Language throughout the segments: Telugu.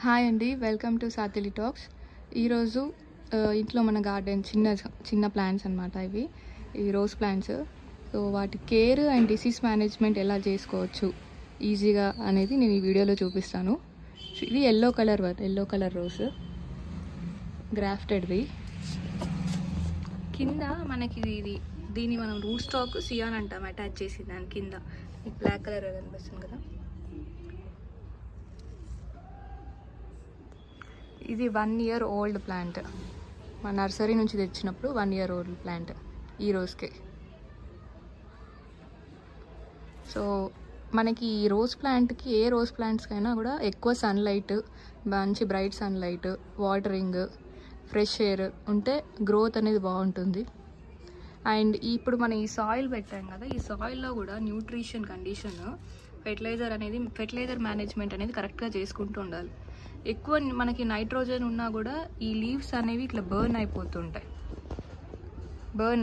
హాయ్ అండి, వెల్కమ్ టు సాతిలి టాక్స్. ఈరోజు ఇంట్లో మన గార్డెన్ చిన్న ప్లాంట్స్ అనమాట. ఇవి ఈ రోజ్ ప్లాంట్స్. సో వాటి కేర్ అండ్ డిసీజ్ మేనేజ్మెంట్ ఎలా చేసుకోవచ్చు ఈజీగా అనేది నేను ఈ వీడియోలో చూపిస్తాను. ఇది ఎల్లో కలర్ రోజ్, గ్రాఫ్టెడ్ది. కింద మనకి దీన్ని మనం రూట్ స్టాక్ సియాన్ అంటాం, అటాచ్ చేసి దాని కింద బ్లాక్ కలర్ కనిపిస్తుంది కదా. ఇది 1 year ఓల్డ్ ప్లాంట్, మా నర్సరీ నుంచి తెచ్చినప్పుడు 1 year ఓల్డ్ ప్లాంట్ ఈ రోజుకే. సో మనకి ఈ రోజ్ ప్లాంట్కి, ఏ రోజ్ ప్లాంట్స్కైనా కూడా ఎక్కువ సన్లైట్, మంచి bright sunlight, watering, fresh air ఉంటే గ్రోత్ అనేది బాగుంటుంది. అండ్ ఇప్పుడు మనం ఈ సాయిల్ పెట్టాం కదా, ఈ సాయిల్లో కూడా న్యూట్రిషన్ కండిషన్, ఫెర్టిలైజర్ మేనేజ్మెంట్ అనేది కరెక్ట్గా చేసుకుంటూ ఉండాలి. ఎక్కువ మనకి నైట్రోజన్ ఉన్నా కూడా ఈ లీవ్స్ అనేవి ఇట్లా బర్న్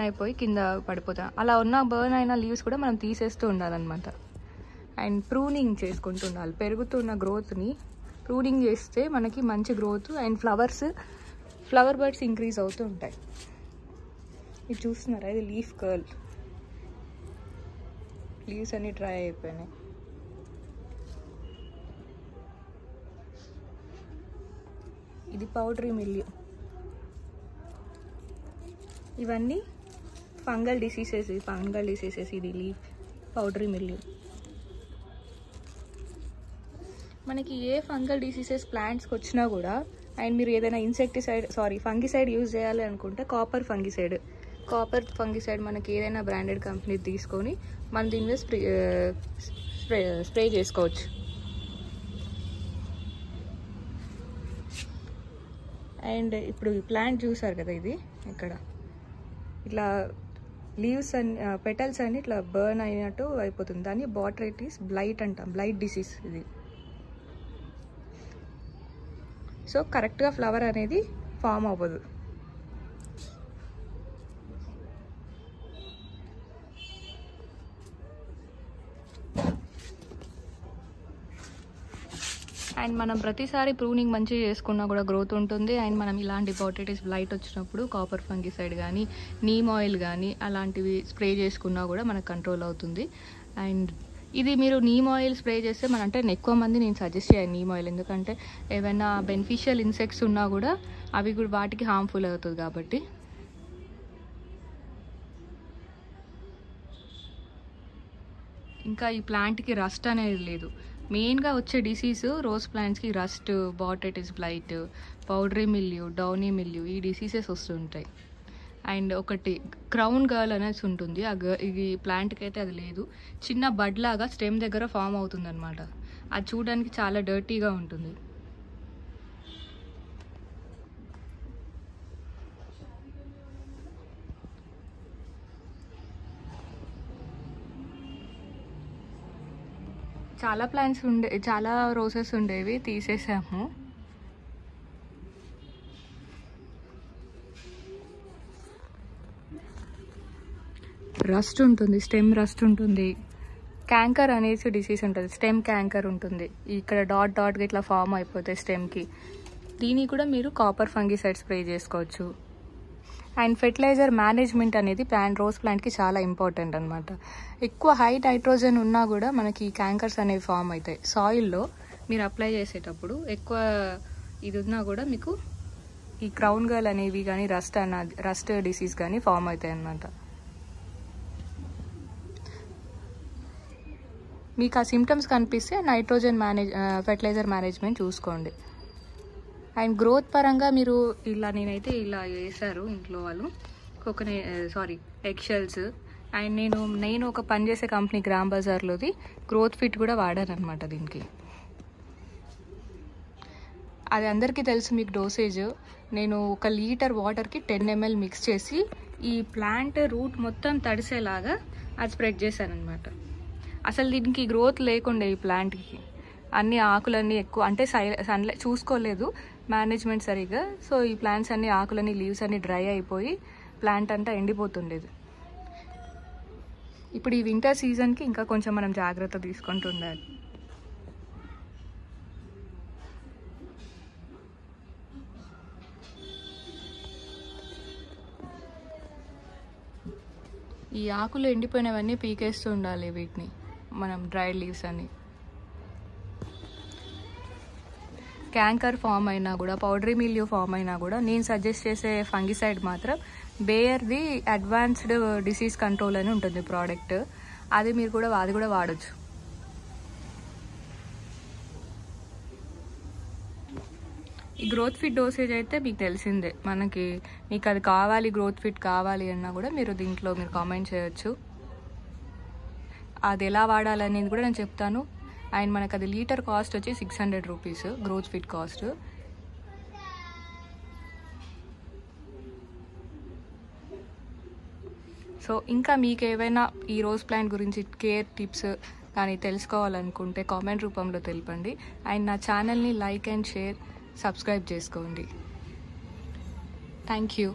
అయిపోయి కింద పడిపోతాయి. అలా ఉన్న బర్న్ అయిన లీవ్స్ కూడా మనం తీసేస్తూ ఉండాలన్నమాట. అండ్ ప్రూనింగ్ చేసుకుంటూ ఉండాలి. పెరుగుతున్న గ్రోత్ని ప్రూనింగ్ చేస్తే మనకి మంచి growth and flower birds increase అవుతూ ఉంటాయి. ఇది చూస్తున్నారా, ఇది లీఫ్ కర్ల్. లీవ్స్ అన్ని డ్రై అయిపోయినాయి. ఇది పౌడరీ మిల్యూ. ఇవన్నీ ఫంగల్ డిసీజెస్. ఇది లీఫ్ పౌడరీ మిల్యూ. మనకి ఏ ఫంగల్ డిసీజెస్ ప్లాంట్స్కి వచ్చినా కూడా, అండ్ మీరు ఏదైనా ఫంగిసైడ్ యూజ్ చేయాలి అనుకుంటే కాపర్ ఫంగిసైడ్ మనకి ఏదైనా బ్రాండెడ్ కంపెనీ తీసుకొని మనం దీని మీద స్ప్రే చేసుకోవచ్చు. అండ్ ఇప్పుడు ఈ ప్లాంట్ చూసారు కదా, ఇది ఇక్కడ ఇట్లా లీవ్స్ అన్ని, పెటల్స్ అన్ని ఇట్లా బర్న్ అయినట్టు అయిపోతుంది. దాన్ని బాట్రైటిస్ బ్లైట్ అంటాం, బ్లైట్ డిసీజ్ ఇది. సో కరెక్ట్గా ఫ్లవర్ అనేది ఫామ్ అవ్వదు. అండ్ మనం ప్రతిసారి ప్రూనింగ్ మంచిగా చేసుకున్నా కూడా గ్రోత్ ఉంటుంది. అండ్ మనం ఇలాంటి బాట్రైటిస్ బ్లైట్ వచ్చినప్పుడు కాపర్ ఫంగిసైడ్ కానీ, నీమ్ ఆయిల్ కానీ అలాంటివి స్ప్రే చేసుకున్నా కూడా మనకు కంట్రోల్ అవుతుంది. అండ్ ఇది మీరు నీమ్ ఆయిల్ స్ప్రే చేస్తే ఎక్కువ మంది నేను సజెస్ట్ చేయాలి నీమ్ ఆయిల్, ఎందుకంటే ఏమైనా బెనిఫిషియల్ ఇన్సెక్ట్స్ ఉన్నా కూడా అవి కూడా వాటికి హార్మ్ఫుల్ అవుతుంది కాబట్టి. ఇంకా ఈ ప్లాంట్కి రస్ట్ అనేది లేదు. మెయిన్గా వచ్చే డిసీజ్ రోజ్ ప్లాంట్స్కి rust, botrytis blight, powdery mildew, downy mildew, ఈ డిసీజెస్ వస్తుంటాయి. అండ్ ఒకటి క్రౌన్ గర్ల్ అనేది ఉంటుంది. ఇది ప్లాంట్కి అయితే అది లేదు. చిన్న బడ్ లాగా స్టెమ్ దగ్గర ఫామ్ అవుతుంది అనమాట. అది చూడడానికి చాలా డర్టీగా ఉంటుంది. చాలా రోజెస్ ఉండేవి, తీసేసాము. రస్ట్ ఉంటుంది, స్టెమ్ రస్ట్ ఉంటుంది. క్యాంకర్ అనేసి డిసీజ్ ఉంటుంది, స్టెమ్ క్యాంకర్ ఉంటుంది. ఇక్కడ డాట్గా ఇట్లా ఫామ్ అయిపోతాయి స్టెమ్కి. దీనికి కూడా మీరు కాపర్ ఫంగిసైడ్ స్ప్రే చేసుకోవచ్చు. అండ్ ఫెర్టిలైజర్ మేనేజ్మెంట్ అనేది రోజ్ ప్లాంట్కి చాలా ఇంపార్టెంట్ అనమాట. ఎక్కువ హై నైట్రోజన్ ఉన్నా కూడా మనకి క్యాంకర్స్ అనేవి ఫామ్ అవుతాయి. సాయిల్లో మీరు అప్లై చేసేటప్పుడు ఎక్కువ ఇది ఉన్నా కూడా మీకు ఈ క్రౌన్ గర్ల్ అనేవి కానీ, రస్ట్ డిసీజ్ కానీ ఫామ్ అవుతాయి అన్నమాట. మీకు ఆ సిమ్టమ్స్ కనిపిస్తే ఫెర్టిలైజర్ మేనేజ్మెంట్ చూసుకోండి. అండ్ గ్రోత్ పరంగా మీరు నేనైతే ఇలా వేసారు ఇంట్లో వాళ్ళు, ఎగ్షెల్స్. అండ్ నేను ఒక పనిచేసే కంపెనీ గ్రామ్ బజార్లోది గ్రోత్ ఫిట్ కూడా వాడాను అనమాట దీనికి. అది అందరికీ తెలుసు మీకు డోసేజ్. నేను 1 లీటర్ వాటర్కి 10 ml మిక్స్ చేసి ఈ ప్లాంట్ రూట్ మొత్తం తడిసేలాగా అది స్ప్రెడ్ చేశాను అనమాట. అసలు దీనికి గ్రోత్ లేకుండే ఈ ప్లాంట్కి. అన్ని ఆకులన్నీ ఎక్కువ సన్లైట్ చూసుకోలేదు మేనేజ్మెంట్ సరిగ్గా. సో ఈ ప్లాంట్స్ అన్ని ఆకులన్నీ, లీవ్స్ అన్ని డ్రై అయిపోయి ప్లాంట్ అంతా ఎండిపోతుండేది. ఇప్పుడు ఈ వింటర్ సీజన్కి ఇంకా కొంచెం మనం జాగ్రత్త తీసుకుంటూ ఉండాలి. ఈ ఆకులు ఎండిపోయినవన్నీ పీకేస్తూ ఉండాలి వీటిని, మనం డ్రై లీవ్స్ అని. క్యాంకర్ ఫామ్ అయినా కూడా, పౌడరీ మిల్యూ ఫామ్ అయినా కూడా నేను సజెస్ట్ చేసే ఫంగిసైడ్ మాత్రం బేయర్ది అడ్వాన్స్డ్ డిసీజ్ కంట్రోల్ అని ఉంటుంది ప్రోడక్ట్. అది కూడా వాడచ్చు. ఈ గ్రోత్ ఫిట్ డోసేజ్ అయితే మీకు తెలిసిందే. మీకు అది కావాలి, గ్రోత్ ఫిట్ కావాలి అన్నా కూడా మీరు దీంట్లో కామెంట్ చేయొచ్చు. అది ఎలా వాడాలనేది కూడా నేను చెప్తాను. అండ్ మనకు అది లీటర్ కాస్ట్ వచ్చి 600 rupees growth fit cost. So ఇంకా మీకు ఏవైనా ఈ రోజ్ ప్లాంట్ గురించి కేర్ టిప్స్ కానీ తెలుసుకోవాలనుకుంటే కామెంట్ రూపంలో తెలపండి. అండ్ నా ఛానల్ని లైక్ అండ్ షేర్, సబ్స్క్రైబ్ చేసుకోండి. Thank you.